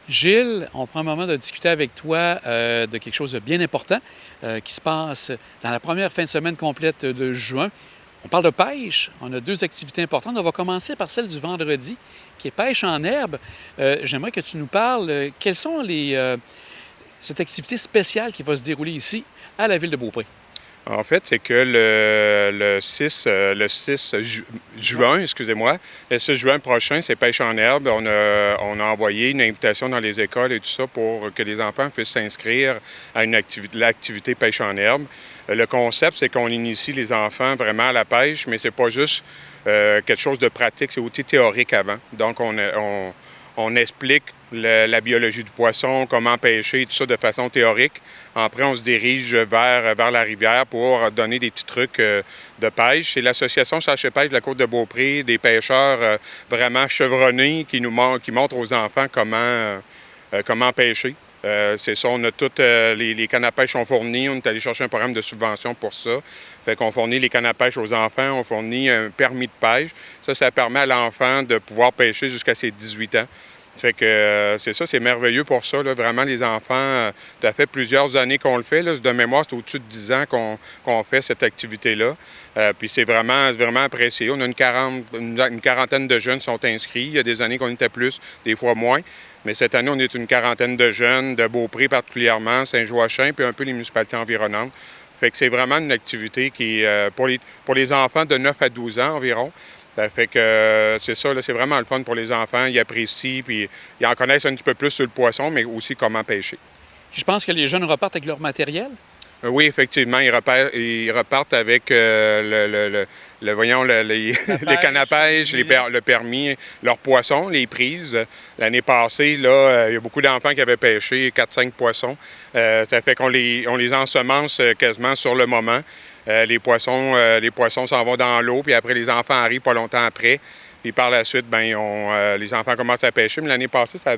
Gilles, on prend un moment de discuter avec toi de quelque chose de bien important qui se passe dans la première fin de semaine complète de juin. On parle de pêche. On a deux activités importantes. On va commencer par celle du vendredi, qui est pêche en herbe. J'aimerais que tu nous parles, quelles sont cette activité spéciale qui va se dérouler ici, à la ville de Beaupré. En fait, c'est que le 6 juin, excusez-moi, le 6 juin prochain, c'est pêche en herbe. On a envoyé une invitation dans les écoles et tout ça pour que les enfants puissent s'inscrire à l'activité pêche en herbe. Le concept, c'est qu'on initie les enfants vraiment à la pêche, mais c'est pas juste quelque chose de pratique, c'est aussi théorique avant. Donc, on explique la biologie du poisson, comment pêcher, tout ça de façon théorique. Après, on se dirige vers la rivière pour donner des petits trucs de pêche. C'est l'association Chasse-pêche de la Côte de Beaupré, des pêcheurs vraiment chevronnés qui montrent aux enfants comment pêcher. C'est ça, on a toutes les cannes à pêche sont fournies. On est allé chercher un programme de subvention pour ça. Fait qu'on fournit les cannes à pêche aux enfants, on fournit un permis de pêche. Ça permet à l'enfant de pouvoir pêcher jusqu'à ses 18 ans. Fait que c'est ça, c'est merveilleux pour ça. Là. Vraiment, les enfants, ça fait plusieurs années qu'on le fait. Là. De mémoire, c'est au-dessus de 10 ans qu'on fait cette activité-là. Puis c'est vraiment apprécié. On a une quarantaine de jeunes qui sont inscrits. Il y a des années qu'on était plus, des fois moins. Mais cette année, on est une quarantaine de jeunes, de Beaupré particulièrement, Saint-Joachim, puis un peu les municipalités environnantes. Fait que c'est vraiment une activité qui est pour les enfants de 9 à 12 ans environ. Ça fait que c'est ça, là, c'est vraiment le fun pour les enfants. Ils apprécient, puis ils en connaissent un petit peu plus sur le poisson, mais aussi comment pêcher. Je pense que les jeunes repartent avec leur matériel. Oui, effectivement, ils repartent avec les cannes à pêche, le permis, leurs poissons, les prises. L'année passée, là, il y a beaucoup d'enfants qui avaient pêché 4-5 poissons. Ça fait qu'on les ensemence quasiment sur le moment. Les poissons s'en vont dans l'eau, puis après, les enfants arrivent pas longtemps après. Puis par la suite, les enfants commencent à pêcher. Mais l'année passée, ça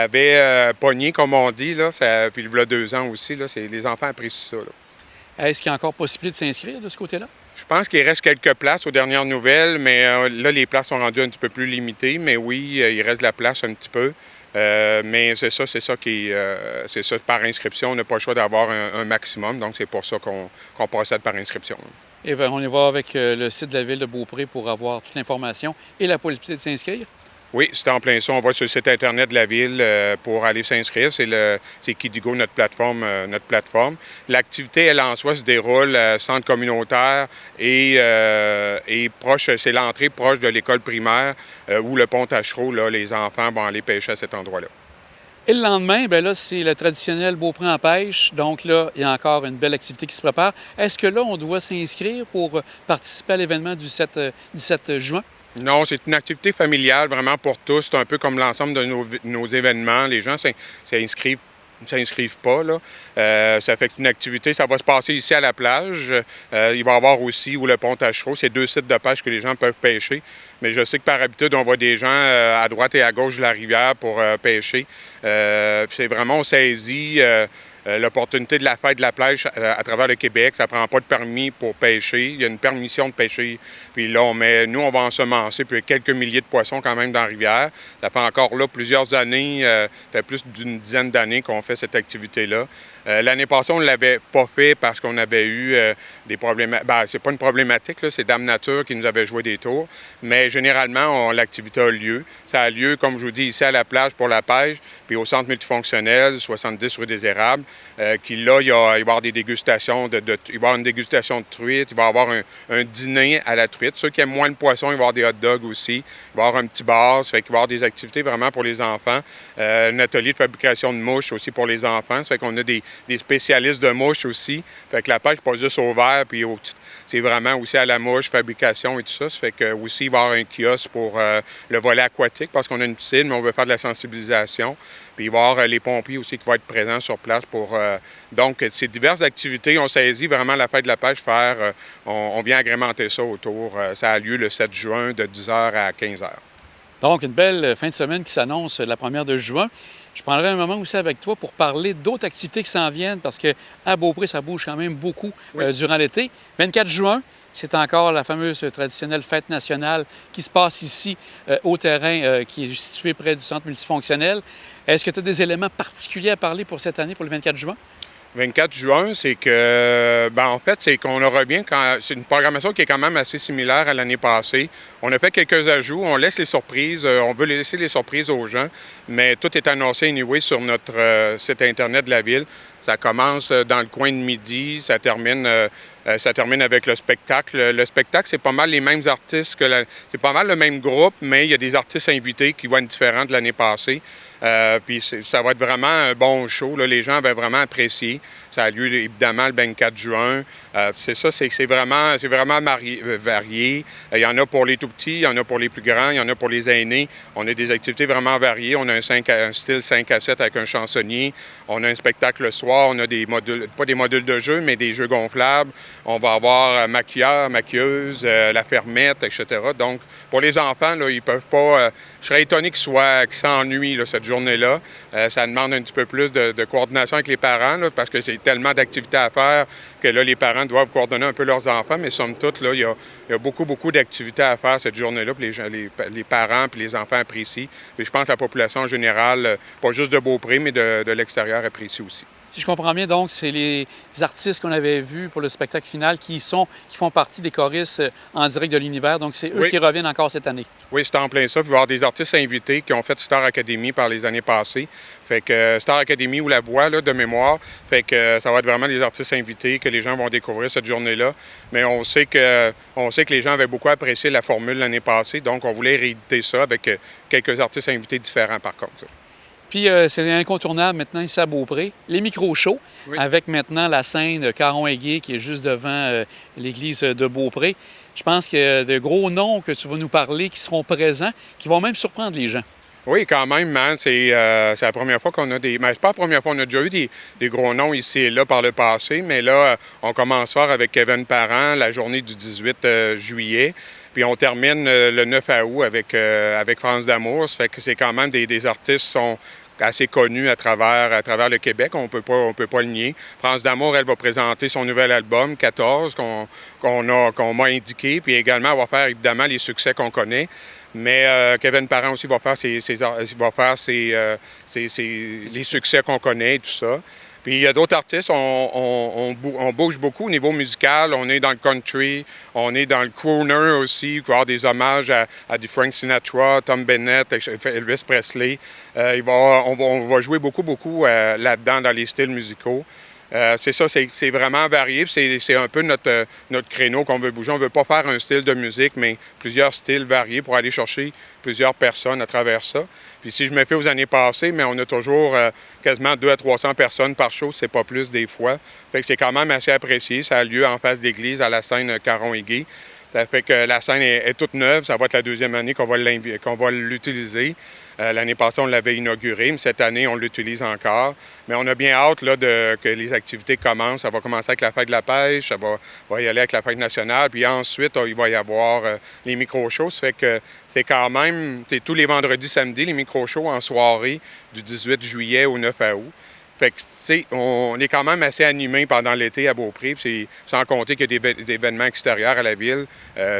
avait pogné, comme on dit. Là. Puis il y a 2 ans aussi, là, les enfants apprécient ça. Là. Est-ce qu'il y a encore possibilité de s'inscrire de ce côté-là? Je pense qu'il reste quelques places aux dernières nouvelles, mais là, les places sont rendues un petit peu plus limitées. Mais oui, il reste de la place un petit peu. Mais c'est ça par inscription. On n'a pas le choix d'avoir un maximum. Donc, c'est pour ça qu'on procède par inscription. Eh bien, on y va avec le site de la ville de Beaupré pour avoir toute l'information et la possibilité de s'inscrire. Oui, c'est en plein ça. On va sur le site Internet de la ville pour aller s'inscrire. C'est Kidigo, notre plateforme. L'activité, elle en soi, se déroule centre communautaire et proche, c'est l'entrée proche de l'école primaire où le pont Tachereau, là, les enfants vont aller pêcher à cet endroit-là. Et le lendemain, bien là, c'est le traditionnel Beaupré en pêche. Donc là, il y a encore une belle activité qui se prépare. Est-ce que là, on doit s'inscrire pour participer à l'événement du 17 juin? Non, c'est une activité familiale vraiment pour tous. C'est un peu comme l'ensemble de nos événements. Les gens s'inscrivent pas, là. Ça fait qu'une activité, ça va se passer ici à la plage. Il va y avoir aussi où le pont Tachereau. C'est 2 sites de pêche que les gens peuvent pêcher. Mais je sais que par habitude, on voit des gens à droite et à gauche de la rivière pour pêcher. C'est vraiment, on saisit l'opportunité de la fête de la plage à travers le Québec. Ça ne prend pas de permis pour pêcher. Il y a une permission de pêcher. Puis là, on va ensemencer puis quelques milliers de poissons quand même dans la rivière. Ça fait encore là plusieurs années, ça fait plus d'une dizaine d'années qu'on fait cette activité-là. L'année passée, on ne l'avait pas fait parce qu'on avait eu des problèmes. C'est pas une problématique, là, c'est Dame Nature qui nous avait joué des tours. Mais généralement, l'activité a lieu. Ça a lieu, comme je vous dis, ici à la plage pour la pêche, puis au centre multifonctionnel, 70 rue des Érables, qui là, il va y avoir des dégustations il va y avoir une dégustation de truite, il va y avoir un dîner à la truite. Ceux qui aiment moins le poisson, il va y avoir des hot dogs aussi. Il va y avoir un petit bar, ça fait qu'il va y avoir des activités vraiment pour les enfants. Un atelier de fabrication de mouches aussi pour les enfants. Ça fait qu'on a des spécialistes de mouches aussi. Fait que la pêche, pas juste au verre, puis c'est vraiment aussi à la mouche, fabrication et tout ça. Ça fait que aussi, il va y avoir un kiosque pour le volet aquatique parce qu'on a une piscine, mais on veut faire de la sensibilisation. Puis il va y avoir les pompiers aussi qui vont être présents sur place pour... donc, ces diverses activités, on saisit vraiment la fête de la pêche, on vient agrémenter ça autour. Ça a lieu le 7 juin de 10h à 15h. Donc, une belle fin de semaine qui s'annonce la première de juin. Je prendrai un moment aussi avec toi pour parler d'autres activités qui s'en viennent parce qu'à Beaupré, ça bouge quand même beaucoup durant l'été. 24 juin, c'est encore la fameuse traditionnelle fête nationale qui se passe ici au terrain qui est situé près du centre multifonctionnel. Est-ce que tu as des éléments particuliers à parler pour cette année, pour le 24 juin? 24 juin, c'est que, en fait, c'est qu'on revient quand. C'est une programmation qui est quand même assez similaire à l'année passée. On a fait quelques ajouts, on laisse les surprises, on veut laisser les surprises aux gens, mais tout est annoncé anyway sur notre site Internet de la ville. Ça commence dans le coin de midi, ça termine avec le spectacle. Le spectacle, c'est pas mal les mêmes artistes c'est pas mal le même groupe, mais il y a des artistes invités qui vont être différents de l'année passée. Puis ça va être vraiment un bon show, là. Les gens vont vraiment apprécier. Ça a lieu évidemment le 24 juin. C'est ça, c'est vraiment varié. Il y en a pour les tout petits, il y en a pour les plus grands, il y en a pour les aînés. On a des activités vraiment variées. On a un style 5 à 7 avec un chansonnier. On a un spectacle le soir. On a des modules, pas des modules de jeu, mais des jeux gonflables. On va avoir maquilleur, maquilleuse, la fermette, etc. Donc, pour les enfants, là, ils peuvent pas... je serais étonné qu'ils s'ennuient cette journée-là. Ça demande un petit peu plus de coordination avec les parents, là, parce que c'est tellement d'activités à faire que là, les parents doivent coordonner un peu leurs enfants. Mais somme toute, là, il y a beaucoup, beaucoup d'activités à faire cette journée-là. Puis les parents puis les enfants apprécient. Et je pense que la population en général, pas juste de Beaupré, mais de l'extérieur, apprécie aussi. Si je comprends bien, donc, c'est les artistes qu'on avait vus pour le spectacle final qui font partie des choristes en direct de l'univers. Donc, c'est eux qui reviennent encore cette année. Oui, c'est en plein ça. Puis il va y avoir des artistes invités qui ont fait Star Academy par les années passées. Fait que Star Academy ou La Voix, là, de mémoire. Fait que ça va être vraiment des artistes invités que les gens vont découvrir cette journée-là. Mais on sait que les gens avaient beaucoup apprécié la formule l'année passée. Donc, on voulait rééditer ça avec quelques artistes invités différents, par contre. Puis, c'est incontournable maintenant ici à Beaupré. Les micro-shows, avec maintenant la scène Caron-Aigué qui est juste devant l'église de Beaupré. Je pense qu'il y a de gros noms que tu vas nous parler qui seront présents, qui vont même surprendre les gens. Oui, quand même, hein, c'est la première fois qu'on a des... Mais c'est pas la première fois, on a déjà eu des gros noms ici et là par le passé, mais là, on commence fort avec Kevin Parent, la journée du 18 juillet. Puis on termine le 9 août avec France d'Amour. Ça fait que c'est quand même des artistes qui sont assez connus à travers le Québec. On peut pas le nier. France d'Amour, elle va présenter son nouvel album, 14, qu'on m'a indiqué. Puis également, elle va faire évidemment les succès qu'on connaît. Mais Kevin Parent aussi va faire les succès qu'on connaît et tout ça. Puis il y a d'autres artistes, on bouge beaucoup au niveau musical. On est dans le country, on est dans le crooner aussi. Il va y avoir des hommages à du Frank Sinatra, Tom Bennett, Elvis Presley. On va jouer beaucoup là-dedans dans les styles musicaux. C'est ça, c'est vraiment varié. C'est un peu notre créneau qu'on veut bouger. On ne veut pas faire un style de musique, mais plusieurs styles variés pour aller chercher plusieurs personnes à travers ça. Puis si je me fie aux années passées, mais on a toujours quasiment 200 à 300 personnes par show, c'est pas plus des fois. Fait que c'est quand même assez apprécié. Ça a lieu en face d'église à la scène Caron-Aigué. Ça fait que la scène est toute neuve. Ça va être la deuxième année qu'on va l'utiliser. L'année passée, on l'avait inauguré, mais cette année, on l'utilise encore. Mais on a bien hâte là, que les activités commencent. Ça va commencer avec la fête de la pêche, ça va y aller avec la fête nationale, puis ensuite, il va y avoir les micro-shows. Ça fait que c'est quand même, c'est tous les vendredis, samedis, les micro-shows en soirée du 18 juillet au 9 août. Fait que, tu sais, on est quand même assez animé pendant l'été à Beaupré, puis sans compter qu'il y a des événements extérieurs à la ville.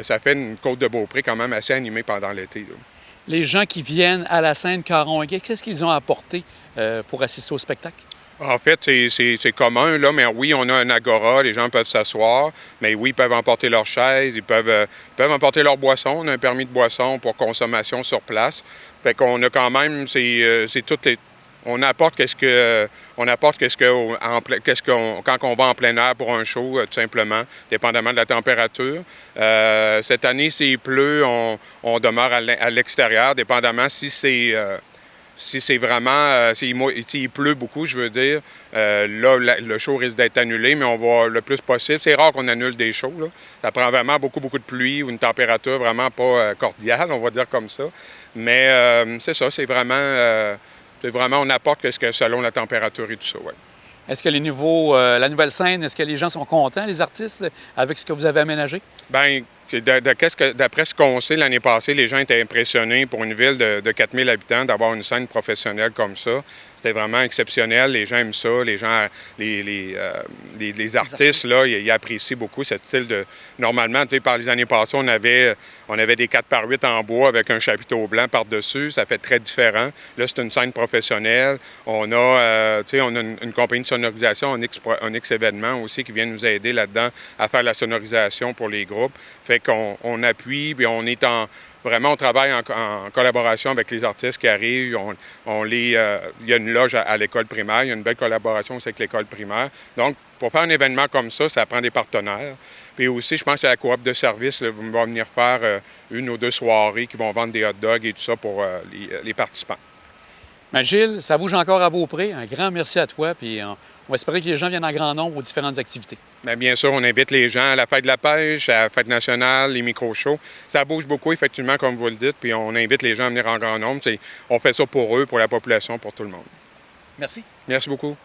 Ça fait une côte de Beaupré quand même assez animée pendant l'été, là. Les gens qui viennent à la scène Caron-Aigué, qu'est-ce qu'ils ont apporté pour assister au spectacle? En fait, c'est commun, là, mais oui, on a un agora, les gens peuvent s'asseoir, mais oui, ils peuvent emporter leurs chaises, ils peuvent emporter leurs boissons. On a un permis de boisson pour consommation sur place. Fait qu'on a quand même, c'est toutes les... On apporte quand on va en plein air pour un show, tout simplement, dépendamment de la température. Cette année, s'il pleut, on demeure à l'extérieur, dépendamment si c'est vraiment, s'il pleut beaucoup, je veux dire, là, le show risque d'être annulé, mais on va le plus possible. C'est rare qu'on annule des shows, là. Ça prend vraiment beaucoup de pluie ou une température vraiment pas cordiale, on va dire comme ça. Mais c'est ça, c'est vraiment, on apporte selon la température et tout ça, oui. Est-ce que la nouvelle scène, est-ce que les gens sont contents, les artistes, avec ce que vous avez aménagé? Bien, D'après ce qu'on sait, l'année passée, les gens étaient impressionnés pour une ville de 4000 habitants d'avoir une scène professionnelle comme ça. C'était vraiment exceptionnel. Les gens aiment ça. Les gens, les artistes, là, ils apprécient beaucoup ce style de... Normalement, par les années passées, on avait des 4x8 en bois avec un chapiteau blanc par-dessus. Ça fait très différent. Là, c'est une scène professionnelle. On a une compagnie de sonorisation, Onyx Événements aussi, qui vient nous aider là-dedans à faire la sonorisation pour les groupes. Fait qu'on appuie, puis on est Vraiment, on travaille en collaboration avec les artistes qui arrivent. Il y a une loge à l'école primaire. Il y a une belle collaboration aussi avec l'école primaire. Donc, pour faire un événement comme ça prend des partenaires. Puis aussi, je pense que la coop de service va venir faire 1 ou 2 soirées qui vont vendre des hot dogs et tout ça pour les participants. Ben, Gilles, ça bouge encore à Beaupré. Un grand merci à toi. Puis on va espérer que les gens viennent en grand nombre aux différentes activités. Bien sûr, on invite les gens à la fête de la pêche, à la fête nationale, les micro-shows. Ça bouge beaucoup, effectivement, comme vous le dites, puis on invite les gens à venir en grand nombre. On fait ça pour eux, pour la population, pour tout le monde. Merci. Merci beaucoup.